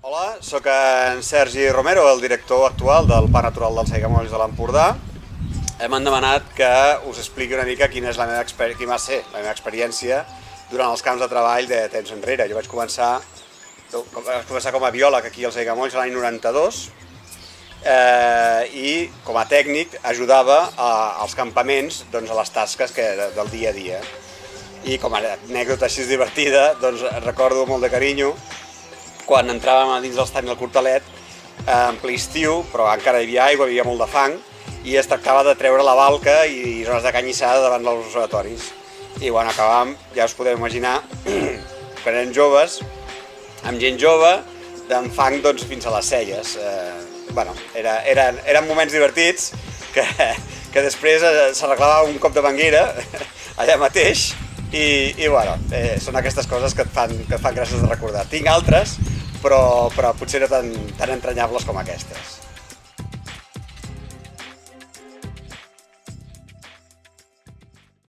Hola, sóc en Sergi Romero, el director actual del Parc Natural dels Aiguamolls de l'Empordà. M'han demanat que us expliqui una mica quina va ser la meva experiència durant els camps de treball de temps enrere. Jo vaig començar com a biòleg aquí als Aiguamolls l'any 92 i com a tècnic ajudava als campaments a les tasques del dia a dia. I com a anècdota així divertida, recordo molt de carinyo quan entràvem a dins dels tancs del Cortalet, en ple estiu, però encara hi havia aigua, hi havia molt de fang, i es tractava de treure la balca i zones de canyissada davant dels observatoris. I quan acabàvem, ja us podeu imaginar, quan eren joves, amb gent jove, d'en fang fins a les celles. Eren moments divertits que després s'arreglava un cop de manguera allà mateix i són aquestes coses que et fan gràcies de recordar. Tinc altres, però potser no tan entranyables com aquestes.